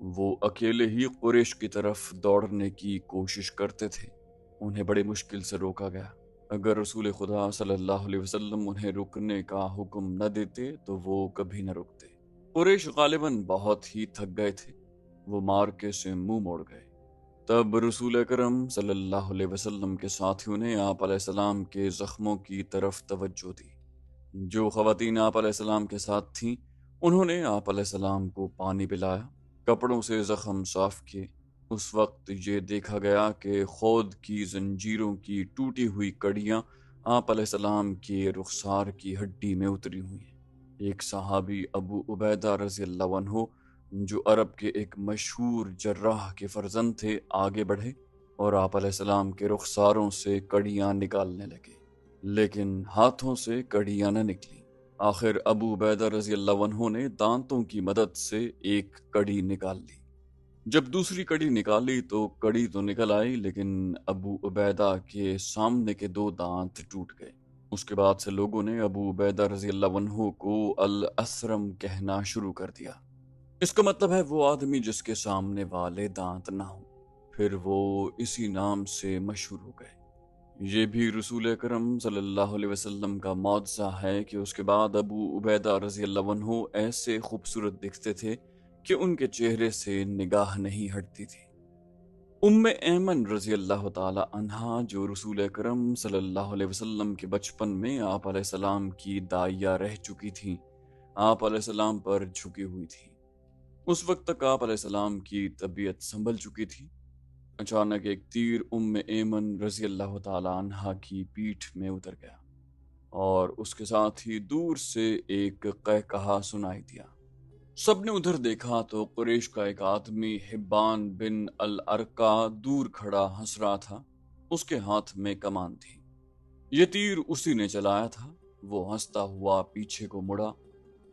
وہ اکیلے ہی قریش کی طرف دوڑنے کی کوشش کرتے تھے۔ انہیں بڑی مشکل سے روکا گیا۔ اگر رسول خدا صلی اللہ علیہ وسلم انہیں رکنے کا حکم نہ دیتے تو وہ کبھی نہ رکتے۔ قریش غالباً بہت ہی تھک گئے تھے۔ وہ مارکے سے منہ موڑ گئے۔ تب رسول اکرم صلی اللہ علیہ وسلم کے ساتھیوں نے آپ علیہ السلام کے زخموں کی طرف توجہ دی۔ جو خواتین آپ علیہ السلام کے ساتھ تھیں انہوں نے آپ علیہ السلام کو پانی پلایا، کپڑوں سے زخم صاف کیے۔ اس وقت یہ دیکھا گیا کہ خود کی زنجیروں کی ٹوٹی ہوئی کڑیاں آپ علیہ السلام کے رخسار کی ہڈی میں اتری ہوئی ہیں۔ ایک صحابی ابو عبیدہ رضی اللہ عنہ جو عرب کے ایک مشہور جراح کے فرزند تھے آگے بڑھے اور آپ علیہ السلام کے رخساروں سے کڑیاں نکالنے لگے، لیکن ہاتھوں سے کڑیاں نہ نکلیں۔ آخر ابو عبیدہ رضی اللہ عنہ نے دانتوں کی مدد سے ایک کڑی نکال لی۔ جب دوسری کڑی نکالی تو کڑی تو نکل آئی، لیکن ابو عبیدہ کے سامنے کے 2 دانت ٹوٹ گئے۔ اس کے بعد سے لوگوں نے ابو عبیدہ رضی اللہ عنہ کو الاسرم کہنا شروع کر دیا۔ اس کا مطلب ہے وہ آدمی جس کے سامنے والے دانت نہ ہوں۔ پھر وہ اسی نام سے مشہور ہو گئے۔ یہ بھی رسول اکرم صلی اللہ علیہ وسلم کا معجزہ ہے کہ اس کے بعد ابو عبیدہ رضی اللہ عنہ ایسے خوبصورت دکھتے تھے کہ ان کے چہرے سے نگاہ نہیں ہٹتی تھی۔ ام ایمن رضی اللہ تعالی عنہا جو رسول اکرم صلی اللہ علیہ وسلم کے بچپن میں آپ علیہ السلام کی دائیا رہ چکی تھیں، آپ علیہ السلام پر جھکی ہوئی تھی۔ اس وقت تک آپ علیہ السلام کی طبیعت سنبھل چکی تھی۔ اچانک ایک تیر ام ایمن رضی اللہ تعالی عنہا کی پیٹھ میں اتر گیا اور اس کے ساتھ ہی دور سے ایک قہقہا سنائی دیا۔ سب نے ادھر دیکھا تو قریش کا ایک آدمی حبان بن الارقا دور کھڑا ہنس رہا تھا۔ اس کے ہاتھ میں کمان تھی۔ یہ تیر اسی نے چلایا تھا۔ وہ ہنستا ہوا پیچھے کو مڑا۔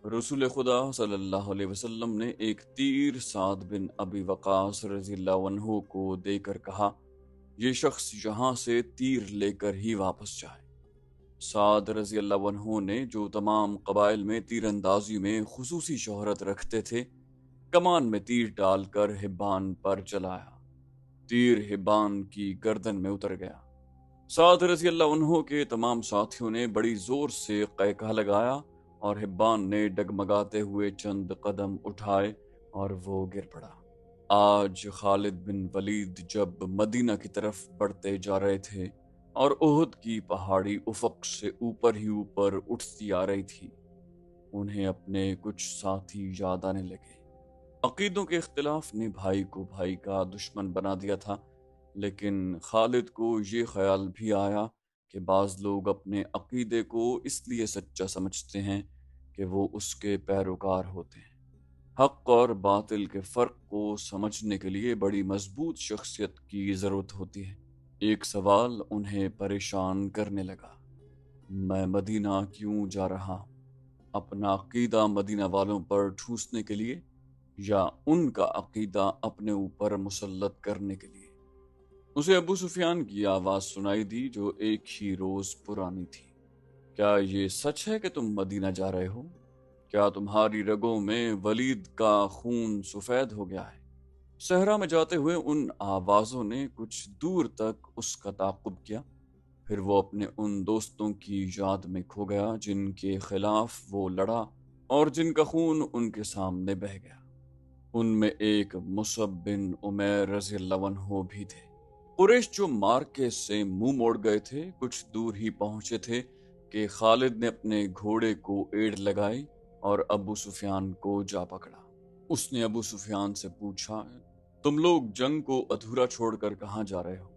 رسول خدا صلی اللہ علیہ وسلم نے ایک تیر سعد بن ابی وقاص رضی اللہ عنہ کو دے کر کہا، یہ شخص یہاں سے تیر لے کر ہی واپس جائے۔ سعد رضی اللہ عنہ نے جو تمام قبائل میں تیر اندازی میں خصوصی شہرت رکھتے تھے، کمان میں تیر ڈال کر حبان پر چلایا۔ تیر حبان کی گردن میں اتر گیا۔ سعد رضی اللہ عنہ کے تمام ساتھیوں نے بڑی زور سے قہقہا لگایا اور حبان نے ڈگمگاتے ہوئے چند قدم اٹھائے اور وہ گر پڑا۔ آج خالد بن ولید جب مدینہ کی طرف بڑھتے جا رہے تھے اور احد کی پہاڑی افق سے اوپر ہی اوپر اٹھتی آ رہی تھی، انہیں اپنے کچھ ساتھی یاد آنے لگے۔ عقیدوں کے اختلاف نے بھائی کو بھائی کا دشمن بنا دیا تھا، لیکن خالد کو یہ خیال بھی آیا کہ بعض لوگ اپنے عقیدے کو اس لیے سچا سمجھتے ہیں کہ وہ اس کے پیروکار ہوتے ہیں۔ حق اور باطل کے فرق کو سمجھنے کے لیے بڑی مضبوط شخصیت کی ضرورت ہوتی ہے۔ ایک سوال انہیں پریشان کرنے لگا، میں مدینہ کیوں جا رہا ہوں؟ اپنا عقیدہ مدینہ والوں پر ٹھوسنے کے لیے یا ان کا عقیدہ اپنے اوپر مسلط کرنے کے لیے؟ اسے ابو سفیان کی آواز سنائی دی جو ایک ہی روز پرانی تھی۔ کیا یہ سچ ہے کہ تم مدینہ جا رہے ہو؟ کیا تمہاری رگوں میں ولید کا خون سفید ہو گیا ہے؟ صحرا میں جاتے ہوئے ان آوازوں نے کچھ دور تک اس کا تعاقب کیا، پھر وہ اپنے ان دوستوں کی یاد میں کھو گیا جن کے خلاف وہ لڑا اور جن کا خون ان کے سامنے بہہ گیا۔ ان میں ایک مصعب بن عمیر رضی اللہ عنہ بھی تھے۔ قریش جو مارکے سے منہ موڑ گئے تھے کچھ دور ہی پہنچے تھے کہ خالد نے اپنے گھوڑے کو ایڑ لگائی اور ابو سفیان کو جا پکڑا۔ اس نے ابو سفیان سے پوچھا، تم لوگ جنگ کو ادھورا چھوڑ کر کہاں جا رہے ہو؟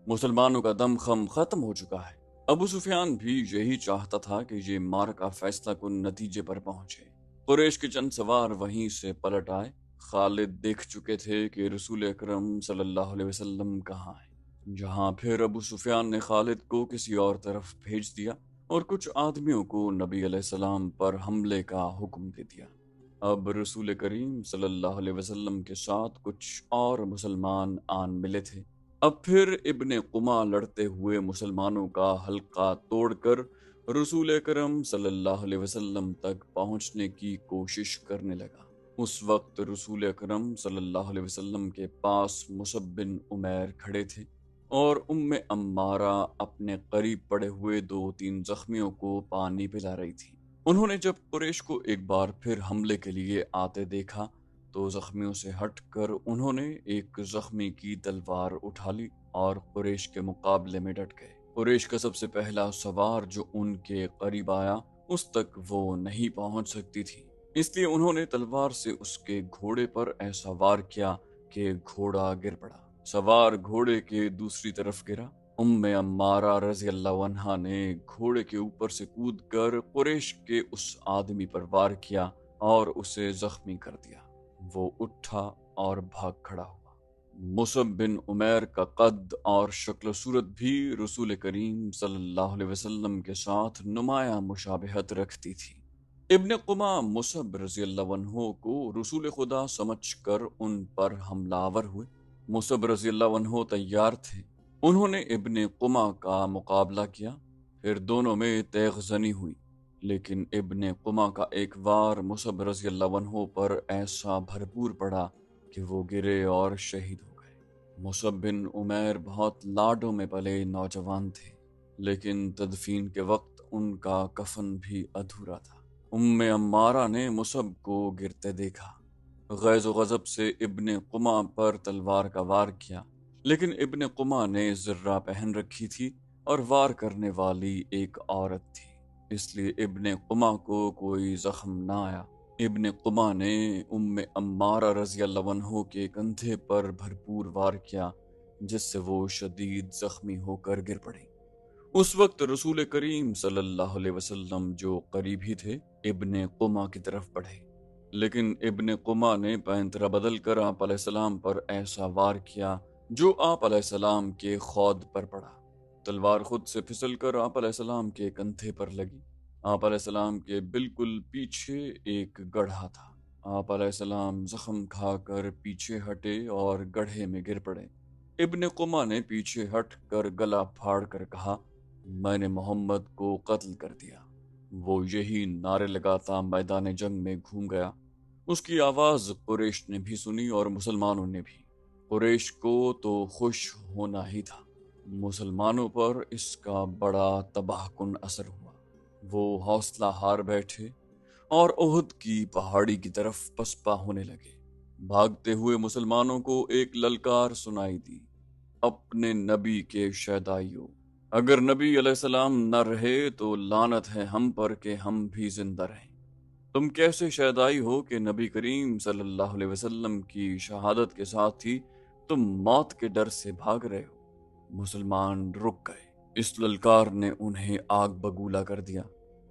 مسلمانوں کا دم خم ختم ہو چکا ہے۔ ابو سفیان بھی یہی چاہتا تھا کہ یہ مارکا فیصلہ کن نتیجے پر پہنچے۔ قریش کے چند سوار وہیں سے پلٹ آئے۔ خالد دیکھ چکے تھے کہ رسول اکرم صلی اللہ علیہ وسلم کہاں ہیں۔ جہاں پھر ابو سفیان نے خالد کو کسی اور طرف بھیج دیا اور کچھ آدمیوں کو نبی علیہ السلام پر حملے کا حکم دے دیا۔ اب رسول کریم صلی اللہ علیہ وسلم کے ساتھ کچھ اور مسلمان آن ملے تھے۔ اب پھر ابن قمہ لڑتے ہوئے مسلمانوں کا حلقہ توڑ کر رسول کریم صلی اللہ علیہ وسلم تک پہنچنے کی کوشش کرنے لگا۔ اس وقت رسول اکرم صلی اللہ علیہ وسلم کے پاس مصعب بن عمیر کھڑے تھے اور عمارہ اپنے قریب پڑے ہوئے 2-3 زخمیوں کو پانی پلا رہی تھی۔ انہوں نے جب قریش کو ایک بار پھر حملے کے لیے آتے دیکھا تو زخمیوں سے ہٹ کر انہوں نے ایک زخمی کی تلوار اٹھا لی اور قریش کے مقابلے میں ڈٹ گئے۔ قریش کا سب سے پہلا سوار جو ان کے قریب آیا اس تک وہ نہیں پہنچ سکتی تھی، اس لیے انہوں نے تلوار سے اس کے گھوڑے پر ایسا وار کیا کہ گھوڑا گر پڑا۔ سوار گھوڑے کے دوسری طرف گرا۔ عمارہ رضی اللہ عنہا نے گھوڑے کے اوپر سے کود کر قریش کے اس آدمی پر وار کیا اور اسے زخمی کر دیا۔ وہ اٹھا اور بھاگ کھڑا ہوا۔ مصعب بن عمیر کا قد اور شکل و صورت بھی رسول کریم صلی اللہ علیہ وسلم کے ساتھ نمایاں مشابہت رکھتی تھی۔ ابن قمہ مصعب رضی اللہ عنہ کو رسول خدا سمجھ کر ان پر حملہ آور ہوئے۔ مصعب رضی اللہ عنہ تیار تھے۔ انہوں نے ابن قمہ کا مقابلہ کیا، پھر دونوں میں تیغ زنی ہوئی، لیکن ابن قمہ کا ایک وار مصعب رضی اللہ عنہ پر ایسا بھرپور پڑا کہ وہ گرے اور شہید ہو گئے۔ مصعب بن عمیر بہت لاڈوں میں پلے نوجوان تھے، لیکن تدفین کے وقت ان کا کفن بھی ادھورا تھا۔ عمارہ نے مصعب کو گرتے دیکھا، غیظ و غضب سے ابن قمہ پر تلوار کا وار کیا، لیکن ابن قمہ نے زرہ پہن رکھی تھی اور وار کرنے والی ایک عورت تھی، اس لیے ابن قمہ کو کوئی زخم نہ آیا۔ ابن قمہ نے عمارہ رضی اللہ عنہ کے کندھے پر بھرپور وار کیا، جس سے وہ شدید زخمی ہو کر گر پڑی۔ اس وقت رسول کریم صلی اللہ علیہ وسلم جو قریب ہی تھے ابن قمہ کی طرف بڑھے، لیکن ابن قمہ نے پینترا بدل کر آپ علیہ السلام پر ایسا وار کیا جو آپ علیہ السلام کے خود پر پڑا۔ تلوار خود سے پھسل کر آپ علیہ السلام کے کندھے پر لگی۔ آپ علیہ السلام کے بالکل پیچھے ایک گڑھا تھا۔ آپ علیہ السلام زخم کھا کر پیچھے ہٹے اور گڑھے میں گر پڑے۔ ابن قمہ نے پیچھے ہٹ کر گلا پھاڑ کر کہا، میں نے محمد کو قتل کر دیا۔ وہ یہی نعرے لگاتا میدان جنگ میں گھوم گیا۔ اس کی آواز قریش نے بھی سنی اور مسلمانوں نے بھی۔ قریش کو تو خوش ہونا ہی تھا، مسلمانوں پر اس کا بڑا تباہ کن اثر ہوا۔ وہ حوصلہ ہار بیٹھے اور احد کی پہاڑی کی طرف پسپا ہونے لگے۔ بھاگتے ہوئے مسلمانوں کو ایک للکار سنائی دی، اپنے نبی کے شیدائیوں، اگر نبی علیہ السلام نہ رہے تو لعنت ہے ہم پر کہ ہم بھی زندہ رہیں۔ تم کیسے شیدائی ہو کہ نبی کریم صلی اللہ علیہ وسلم کی شہادت کے ساتھ ہی تم موت کے ڈر سے بھاگ رہے ہو؟ مسلمان رک گئے۔ اس للکار نے انہیں آگ بگولا کر دیا۔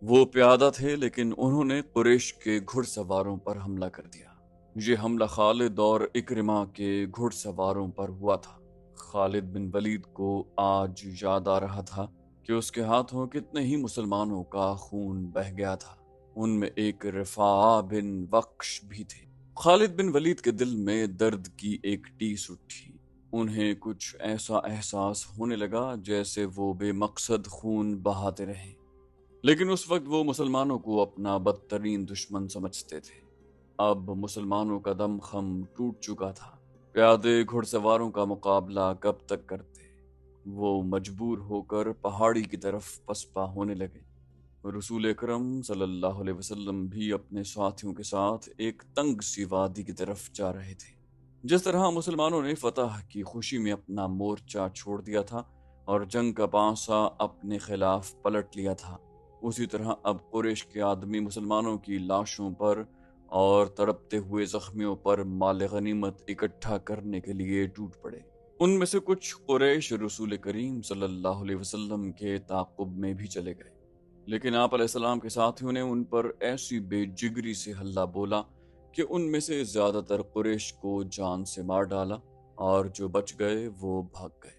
وہ پیادہ تھے لیکن انہوں نے قریش کے گھڑ سواروں پر حملہ کر دیا۔ یہ حملہ خالد اور اکرمہ کے گھڑ سواروں پر ہوا تھا۔ خالد بن ولید کو آج یاد آ رہا تھا کہ اس کے ہاتھوں کتنے ہی مسلمانوں کا خون بہہ گیا تھا۔ ان میں ایک رفاعہ بن وقش بھی تھے۔ خالد بن ولید کے دل میں درد کی ایک ٹیس اٹھی۔ انہیں کچھ ایسا احساس ہونے لگا جیسے وہ بے مقصد خون بہاتے رہیں، لیکن اس وقت وہ مسلمانوں کو اپنا بدترین دشمن سمجھتے تھے۔ اب مسلمانوں کا دم خم ٹوٹ چکا تھا۔ پیادے گھڑ سواروں کا مقابلہ کب تک کرتے؟ وہ مجبور ہو کر پہاڑی کی طرف پسپا ہونے لگے۔ رسول اکرم صلی اللہ علیہ وسلم بھی اپنے ساتھیوں کے ساتھ ایک تنگ سی وادی کی طرف جا رہے تھے۔ جس طرح مسلمانوں نے فتح کی خوشی میں اپنا مورچہ چھوڑ دیا تھا اور جنگ کا پانسا اپنے خلاف پلٹ لیا تھا، اسی طرح اب قریش کے آدمی مسلمانوں کی لاشوں پر اور تڑپتے ہوئے زخمیوں پر مال غنیمت اکٹھا کرنے کے لیے ٹوٹ پڑے۔ ان میں سے کچھ قریش رسول کریم صلی اللہ علیہ وسلم کے تعاقب میں بھی چلے گئے، لیکن آپ علیہ السلام کے ساتھیوں نے ان پر ایسی بے جگری سے حملہ بولا کہ ان میں سے زیادہ تر قریش کو جان سے مار ڈالا اور جو بچ گئے وہ بھاگ گئے۔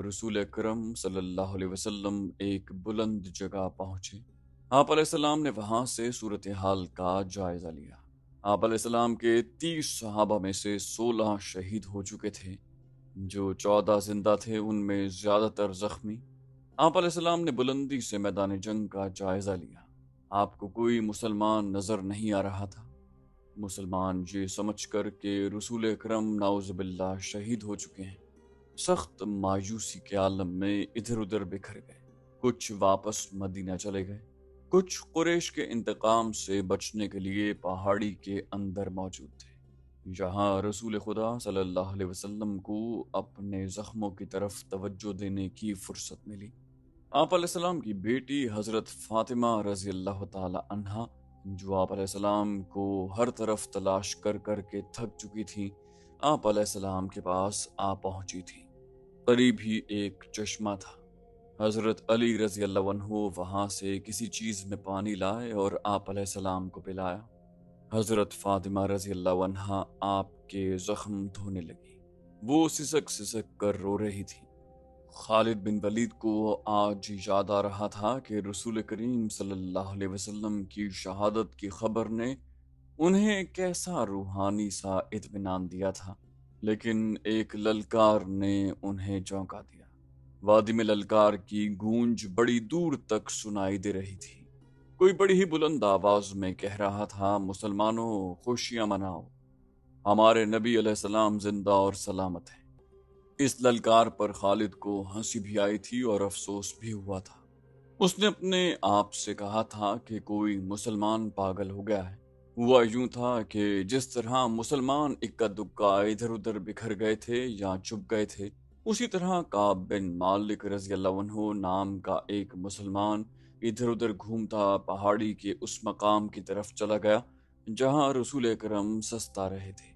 رسول اکرم صلی اللہ علیہ وسلم ایک بلند جگہ پہنچے۔ آپ علیہ السلام نے وہاں سے صورتحال کا جائزہ لیا۔ آپ علیہ السلام کے 30 صحابہ میں سے 16 شہید ہو چکے تھے، جو 14 زندہ تھے ان میں زیادہ تر زخمی۔ آپ علیہ السلام نے بلندی سے میدان جنگ کا جائزہ لیا۔ آپ کو کوئی مسلمان نظر نہیں آ رہا تھا۔ مسلمان یہ سمجھ کر کہ رسول اکرم نعوذ باللہ شہید ہو چکے ہیں، سخت مایوسی کے عالم میں ادھر ادھر بکھر گئے۔ کچھ واپس مدینہ چلے گئے، کچھ قریش کے انتقام سے بچنے کے لیے پہاڑی کے اندر موجود تھے، جہاں رسول خدا صلی اللہ علیہ وسلم کو اپنے زخموں کی طرف توجہ دینے کی فرصت ملی۔ آپ علیہ السلام کی بیٹی حضرت فاطمہ رضی اللہ تعالی عنہا، جو آپ علیہ السلام کو ہر طرف تلاش کر کر کے تھک چکی تھی، آپ علیہ السلام کے پاس آ پہنچی تھی۔ قریب ہی ایک چشمہ تھا۔ حضرت علی رضی اللہ عنہ وہاں سے کسی چیز میں پانی لائے اور آپ علیہ السلام کو پلایا۔ حضرت فاطمہ رضی اللہ عنہا آپ کے زخم دھونے لگی۔ وہ سسک سسک کر رو رہی تھی۔ خالد بن ولید کو آج یاد آ رہا تھا کہ رسول کریم صلی اللہ علیہ وسلم کی شہادت کی خبر نے انہیں کیسا روحانی سا اطمینان دیا تھا، لیکن ایک للکار نے انہیں چونکا دیا۔ وادی میں للکار کی گونج بڑی دور تک سنائی دے رہی تھی۔ کوئی بڑی ہی بلند آواز میں کہہ رہا تھا، مسلمانوں خوشیاں مناؤ، ہمارے نبی علیہ السلام زندہ اور سلامت ہیں۔ اس للکار پر خالد کو ہنسی بھی آئی تھی اور افسوس بھی ہوا تھا۔ اس نے اپنے آپ سے کہا تھا کہ کوئی مسلمان پاگل ہو گیا ہے۔ ہوا یوں تھا کہ جس طرح مسلمان اکا دکا ادھر ادھر بکھر گئے تھے یا چھپ گئے تھے، اسی طرح کعب بن مالک رضی اللہ عنہ نام کا ایک مسلمان ادھر ادھر گھومتا پہاڑی کے اس مقام کی طرف چلا گیا جہاں رسول اکرم سستا رہے تھے۔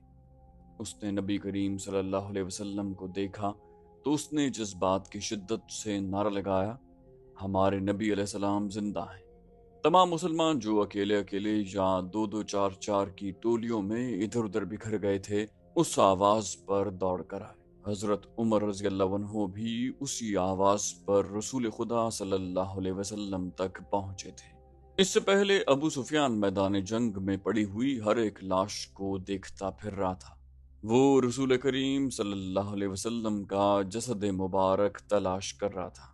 اس نے نبی کریم صلی اللہ علیہ وسلم کو دیکھا تو اس نے جذبات کی شدت سے نعرہ لگایا، ہمارے نبی علیہ السلام زندہ ہیں۔ تمام مسلمان جو اکیلے اکیلے یا دو دو چار چار کی ٹولیوں میں ادھر ادھر بکھر گئے تھے، اس آواز پر دوڑ کر آئے۔ حضرت عمر رضی اللہ عنہ بھی اسی آواز پر رسول خدا صلی اللہ علیہ وسلم تک پہنچے تھے۔ اس سے پہلے ابو سفیان میدان جنگ میں پڑی ہوئی ہر ایک لاش کو دیکھتا پھر رہا تھا۔ وہ رسول کریم صلی اللہ علیہ وسلم کا جسد مبارک تلاش کر رہا تھا۔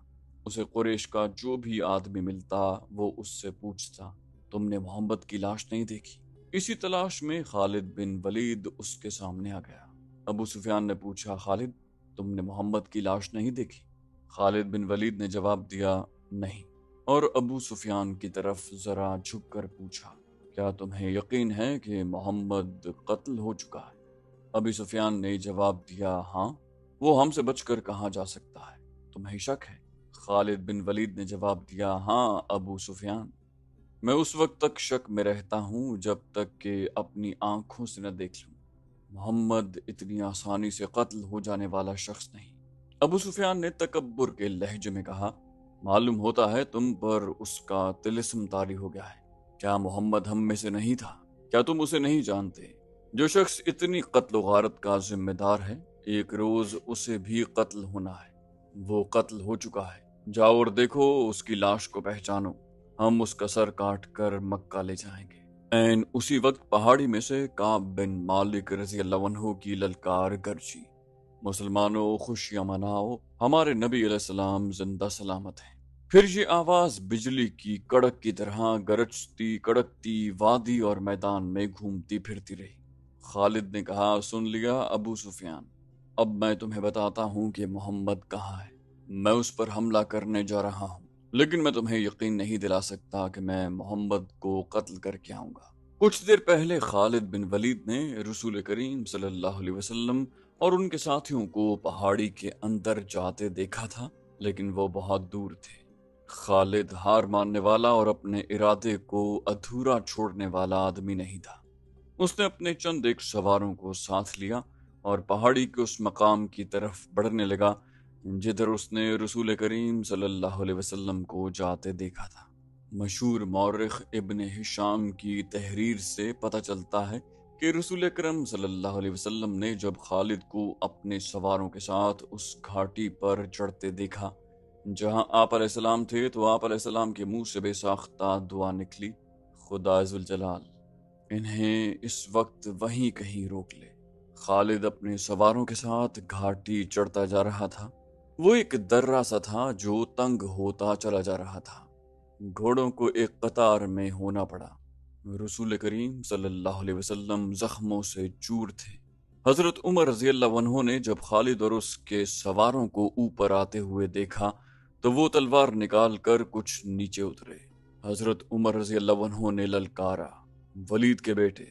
اسے قریش کا جو بھی آدمی ملتا وہ اس سے پوچھتا، تم نے محمد کی لاش نہیں دیکھی؟ اسی تلاش میں خالد بن ولید اس کے سامنے آ گیا۔ ابو سفیان نے پوچھا، خالد تم نے محمد کی لاش نہیں دیکھی؟ خالد بن ولید نے جواب دیا، نہیں، اور ابو سفیان کی طرف ذرا جھک کر پوچھا، کیا تمہیں یقین ہے کہ محمد قتل ہو چکا ہے؟ ابو سفیان نے جواب دیا، ہاں، وہ ہم سے بچ کر کہاں جا سکتا ہے؟ تمہیں شک ہے؟ خالد بن ولید نے جواب دیا، ہاں ابو سفیان، میں اس وقت تک شک میں رہتا ہوں جب تک کہ اپنی آنکھوں سے نہ دیکھ لوں۔ محمد اتنی آسانی سے قتل ہو جانے والا شخص نہیں۔ ابو سفیان نے تکبر کے لہجے میں کہا، معلوم ہوتا ہے تم پر اس کا طلسم طاری ہو گیا ہے۔ کیا محمد ہم میں سے نہیں تھا؟ کیا تم اسے نہیں جانتے؟ جو شخص اتنی قتل و غارت کا ذمہ دار ہے، ایک روز اسے بھی قتل ہونا ہے۔ وہ قتل ہو چکا ہے، جاؤ اور دیکھو اس کی لاش کو پہچانو، ہم اس کا سر کاٹ کر مکہ لے جائیں گے۔ این اسی وقت پہاڑی میں سے کعب بن مالک رضی اللہ عنہ کی للکار گرجی، مسلمانوں خوشیاں مناؤ، ہمارے نبی علیہ السلام زندہ سلامت ہیں۔ پھر یہ آواز بجلی کی کڑک کی طرح گرجتی کڑکتی وادی اور میدان میں گھومتی پھرتی رہی۔ خالد نے کہا، سن لیا ابو سفیان، اب میں تمہیں بتاتا ہوں کہ محمد کہاں ہے۔ میں اس پر حملہ کرنے جا رہا ہوں، لیکن میں تمہیں یقین نہیں دلا سکتا کہ میں محمد کو قتل کر کے آؤں گا۔ کچھ دیر پہلے خالد بن ولید نے رسول کریم صلی اللہ علیہ وسلم اور ان کے ساتھیوں کو پہاڑی کے اندر جاتے دیکھا تھا، لیکن وہ بہت دور تھے۔ خالد ہار ماننے والا اور اپنے ارادے کو ادھورا چھوڑنے والا آدمی نہیں تھا۔ اس نے اپنے چند ایک سواروں کو ساتھ لیا اور پہاڑی کے اس مقام کی طرف بڑھنے لگا جدھر اس نے رسول کریم صلی اللہ علیہ وسلم کو جاتے دیکھا تھا۔ مشہور مورخ ابن ہشام کی تحریر سے پتہ چلتا ہے کہ رسول اکرم صلی اللہ علیہ وسلم نے جب خالد کو اپنے سواروں کے ساتھ اس گھاٹی پر چڑھتے دیکھا جہاں آپ علیہ السلام تھے، تو آپ علیہ السلام کے منہ سے بے ساختہ دعا نکلی، خدا ذوالجلال انہیں اس وقت وہیں کہیں روک لے۔ خالد اپنے سواروں کے ساتھ گھاٹی چڑھتا جا رہا تھا۔ وہ ایک درہ سا تھا جو تنگ ہوتا چلا جا رہا تھا۔ گھوڑوں کو ایک قطار میں ہونا پڑا۔ رسول کریم صلی اللہ علیہ وسلم زخموں سے چور تھے۔ حضرت عمر رضی اللہ عنہ نے جب خالد اور اس کے سواروں کو اوپر آتے ہوئے دیکھا تو وہ تلوار نکال کر کچھ نیچے اترے۔ حضرت عمر رضی اللہ عنہ نے للکارا، ولید کے بیٹے،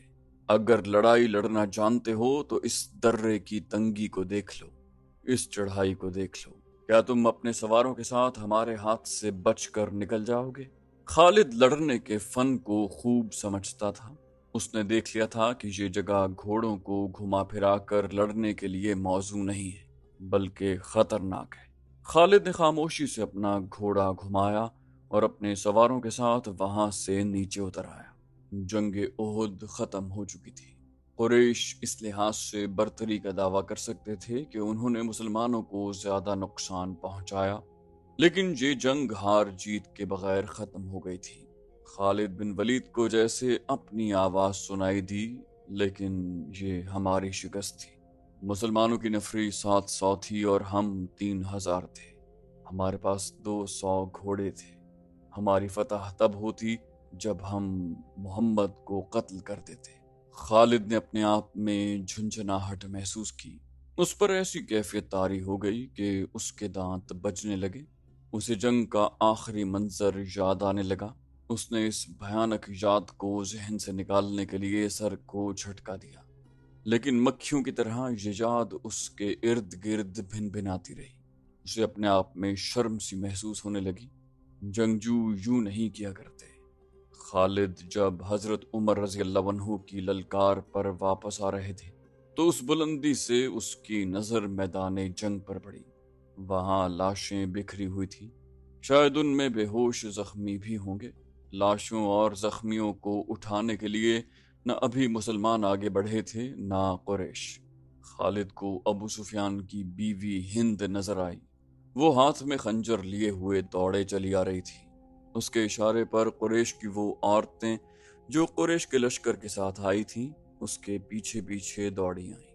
اگر لڑائی لڑنا جانتے ہو تو اس درے کی تنگی کو دیکھ لو، اس چڑھائی کو دیکھ لو، کیا تم اپنے سواروں کے ساتھ ہمارے ہاتھ سے بچ کر نکل جاؤ گے؟ خالد لڑنے کے فن کو خوب سمجھتا تھا۔ اس نے دیکھ لیا تھا کہ یہ جگہ گھوڑوں کو گھما پھرا کر لڑنے کے لیے موزوں نہیں ہے بلکہ خطرناک ہے۔ خالد نے خاموشی سے اپنا گھوڑا گھمایا اور اپنے سواروں کے ساتھ وہاں سے نیچے اتر آیا۔ جنگ احد ختم ہو چکی تھی۔ قریش اس لحاظ سے برتری کا دعویٰ کر سکتے تھے کہ انہوں نے مسلمانوں کو زیادہ نقصان پہنچایا، لیکن یہ جنگ ہار جیت کے بغیر ختم ہو گئی تھی۔ خالد بن ولید کو جیسے اپنی آواز سنائی دی، لیکن یہ ہماری شکست تھی۔ مسلمانوں کی نفری 700 تھی اور ہم 3000 تھے۔ ہمارے پاس 200 گھوڑے تھے۔ ہماری فتح تب ہوتی جب ہم محمد کو قتل کر دیتے۔ خالد نے اپنے آپ میں جھنجھناہٹ محسوس کی۔ اس پر ایسی کیفیت طاری ہو گئی کہ اس کے دانت بجنے لگے۔ اسے جنگ کا آخری منظر یاد آنے لگا۔ اس نے اس بھیانک یاد کو ذہن سے نکالنے کے لیے سر کو جھٹکا دیا، لیکن مکھیوں کی طرح یہ یاد اس کے ارد گرد بھن بھناتی رہی۔ اسے اپنے آپ میں شرم سی محسوس ہونے لگی۔ جنگجو یوں نہیں کیا کرتے۔ خالد جب حضرت عمر رضی اللہ عنہ کی للکار پر واپس آ رہے تھے تو اس بلندی سے اس کی نظر میدان جنگ پر پڑی۔ وہاں لاشیں بکھری ہوئی تھیں، شاید ان میں بے ہوش زخمی بھی ہوں گے۔ لاشوں اور زخمیوں کو اٹھانے کے لیے نہ ابھی مسلمان آگے بڑھے تھے نہ قریش۔ خالد کو ابو سفیان کی بیوی ہند نظر آئی۔ وہ ہاتھ میں خنجر لیے ہوئے دوڑے چلی آ رہی تھی۔ اس کے اشارے پر قریش کی وہ عورتیں جو قریش کے لشکر کے ساتھ آئی تھیں اس کے پیچھے پیچھے دوڑی آئیں۔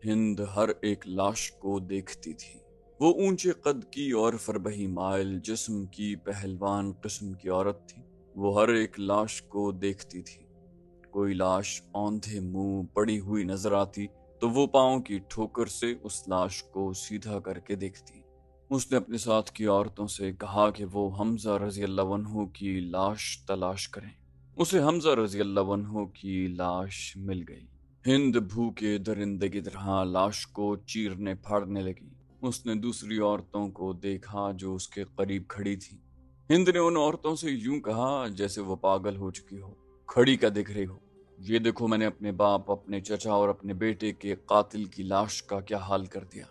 ہند ہر ایک لاش کو دیکھتی تھی۔ وہ اونچے قد کی اور فربہی مائل جسم کی پہلوان قسم کی عورت تھی۔ وہ ہر ایک لاش کو دیکھتی تھی۔ کوئی لاش اوندھے منہ پڑی ہوئی نظر آتی تو وہ پاؤں کی ٹھوکر سے اس لاش کو سیدھا کر کے دیکھتی۔ اس نے اپنے ساتھ کی عورتوں سے کہا کہ وہ حمزہ رضی اللہ عنہ کی لاش تلاش کریں۔ اسے حمزہ رضی اللہ عنہ کی لاش مل گئی۔ ہند بھوکے درندے کی طرح لاش کو چیرنے پھاڑنے لگی۔ اس نے دوسری عورتوں کو دیکھا جو اس کے قریب کھڑی تھی۔ ہند نے ان عورتوں سے یوں کہا جیسے وہ پاگل ہو چکی ہو، کھڑی کا دیکھ رہی ہو؟ یہ دیکھو، میں نے اپنے باپ، اپنے چچا اور اپنے بیٹے کے قاتل کی لاش کا کیا حال کر دیا۔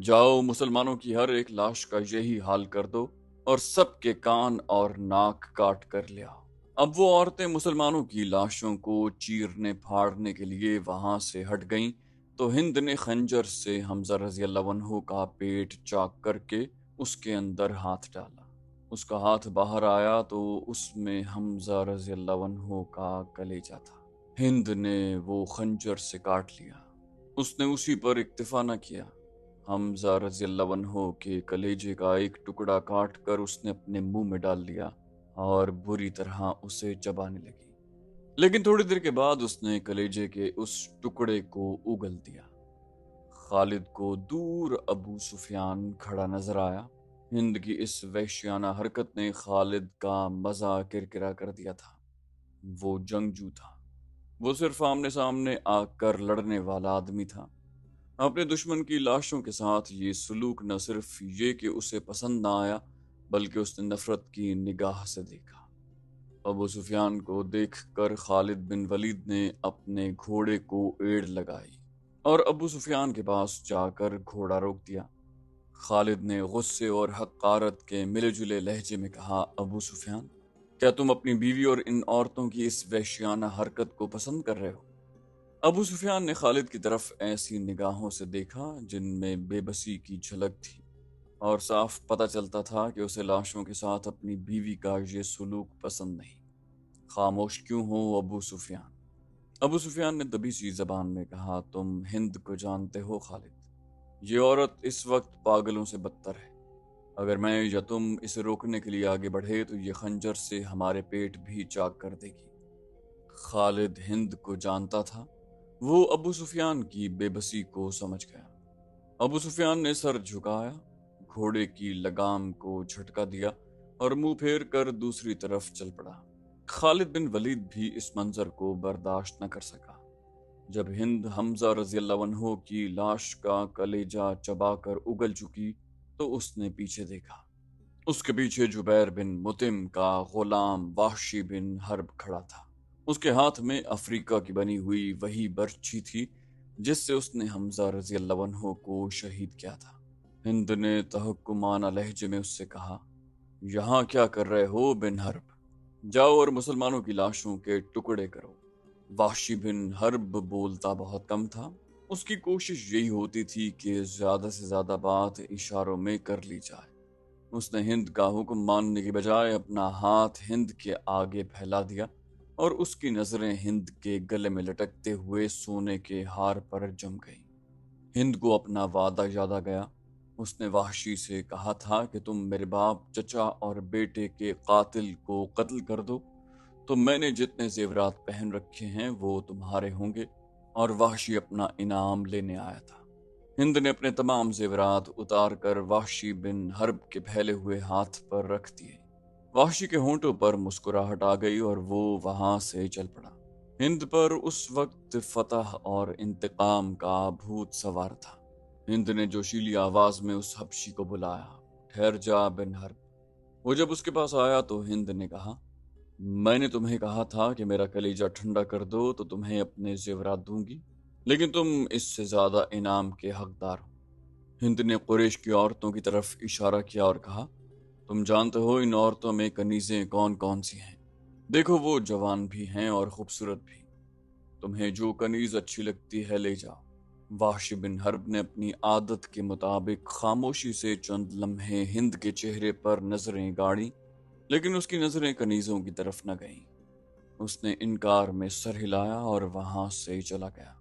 جاؤ مسلمانوں کی ہر ایک لاش کا یہی حال کر دو اور سب کے کان اور ناک کاٹ کر لے آؤ۔ اب وہ عورتیں مسلمانوں کی لاشوں کو چیرنے پھاڑنے کے لیے وہاں سے ہٹ گئیں تو ہند نے خنجر سے حمزہ رضی اللہ عنہ کا پیٹ چاک کر کے اس کے اندر ہاتھ ڈالا۔ اس کا ہاتھ باہر آیا تو اس میں حمزہ رضی اللہ عنہ کا کلیجہ تھا۔ ہند نے وہ خنجر سے کاٹ لیا۔ اس نے اسی پر اکتفا نہ کیا۔ حمزہ رضی اللہ عنہ کے کلیجے کا ایک ٹکڑا کاٹ کر اس نے اپنے منہ میں ڈال لیا اور بری طرح اسے چبانے لگی۔ لیکن تھوڑی دیر کے بعد اس نے کلیجے کے اس ٹکڑے کو اگل دیا۔ خالد کو دور ابو سفیان کھڑا نظر آیا۔ ہند کی اس وحشیانہ حرکت نے خالد کا مزہ کرکرا کر دیا تھا۔ وہ جنگجو تھا۔ وہ صرف آمنے سامنے آ کر لڑنے والا آدمی تھا۔ اپنے دشمن کی لاشوں کے ساتھ یہ سلوک نہ صرف یہ کہ اسے پسند نہ آیا بلکہ اس نے نفرت کی نگاہ سے دیکھا۔ ابو سفیان کو دیکھ کر خالد بن ولید نے اپنے گھوڑے کو ایڑ لگائی اور ابو سفیان کے پاس جا کر گھوڑا روک دیا۔ خالد نے غصے اور حقارت کے ملے جلے لہجے میں کہا، ابو سفیان، کیا تم اپنی بیوی اور ان عورتوں کی اس وحشیانہ حرکت کو پسند کر رہے ہو؟ ابو سفیان نے خالد کی طرف ایسی نگاہوں سے دیکھا جن میں بے بسی کی جھلک تھی اور صاف پتہ چلتا تھا کہ اسے لاشوں کے ساتھ اپنی بیوی کا یہ سلوک پسند نہیں۔ خاموش کیوں ہو ابو سفیان؟ ابو سفیان نے دبی سی زبان میں کہا، تم ہند کو جانتے ہو خالد؟ یہ عورت اس وقت پاگلوں سے بدتر ہے۔ اگر میں یا تم اسے روکنے کے لیے آگے بڑھے تو یہ خنجر سے ہمارے پیٹ بھی چاک کر دے گی۔ خالد ہند کو جانتا تھا۔ وہ ابو سفیان کی بے بسی کو سمجھ گیا۔ ابو سفیان نے سر جھکایا، گھوڑے کی لگام کو جھٹکا دیا اور منہ پھیر کر دوسری طرف چل پڑا۔ خالد بن ولید بھی اس منظر کو برداشت نہ کر سکا۔ جب ہند حمزہ رضی اللہ عنہ کی لاش کا کلیجہ چبا کر اگل چکی تو اس نے پیچھے دیکھا۔ اس کے پیچھے جبیر بن مطعم کا غلام وحشی بن حرب کھڑا تھا۔ اس کے ہاتھ میں افریقہ کی بنی ہوئی وہی برچھی تھی جس سے اس نے حمزہ رضی اللہ عنہ کو شہید کیا تھا۔ ہند نے تحکمانہ لہجے میں اس سے کہا، یہاں کیا کر رہے ہو بن حرب؟ جاؤ اور مسلمانوں کی لاشوں کے ٹکڑے کرو۔ وحشی بن حرب بولتا بہت کم تھا۔ اس کی کوشش یہی ہوتی تھی کہ زیادہ سے زیادہ بات اشاروں میں کر لی جائے۔ اس نے ہند کا حکم ماننے کی بجائے اپنا ہاتھ ہند کے آگے پھیلا دیا اور اس کی نظریں ہند کے گلے میں لٹکتے ہوئے سونے کے ہار پر جم گئیں۔ ہند کو اپنا وعدہ یاد آ گیا۔ اس نے وحشی سے کہا تھا کہ تم میرے باپ، چچا اور بیٹے کے قاتل کو قتل کر دو تو میں نے جتنے زیورات پہن رکھے ہیں وہ تمہارے ہوں گے، اور وحشی اپنا انعام لینے آیا تھا۔ ہند نے اپنے تمام زیورات اتار کر وحشی بن حرب کے پھیلے ہوئے ہاتھ پر رکھ دیے۔ وحشی کے ہونٹوں پر مسکراہٹ آ گئی اور وہ وہاں سے چل پڑا۔ ہند پر اس وقت فتح اور انتقام کا بھوت سوار تھا۔ ہند نے جوشیلی آواز میں اس حبشی کو بلایا، ٹھہر جا بن حرب۔ وہ جب اس کے پاس آیا تو ہند نے کہا، میں نے تمہیں کہا تھا کہ میرا کلیجہ ٹھنڈا کر دو تو تمہیں اپنے زیورات دوں گی، لیکن تم اس سے زیادہ انعام کے حقدار ہو۔ ہند نے قریش کی عورتوں کی طرف اشارہ کیا اور کہا، تم جانتے ہو ان عورتوں میں کنیزیں کون کون سی ہیں؟ دیکھو وہ جوان بھی ہیں اور خوبصورت بھی۔ تمہیں جو کنیز اچھی لگتی ہے لے جاؤ۔ وحشی بن حرب نے اپنی عادت کے مطابق خاموشی سے چند لمحے ہند کے چہرے پر نظریں گاڑی، لیکن اس کی نظریں کنیزوں کی طرف نہ گئیں۔ اس نے انکار میں سر ہلایا اور وہاں سے چلا گیا۔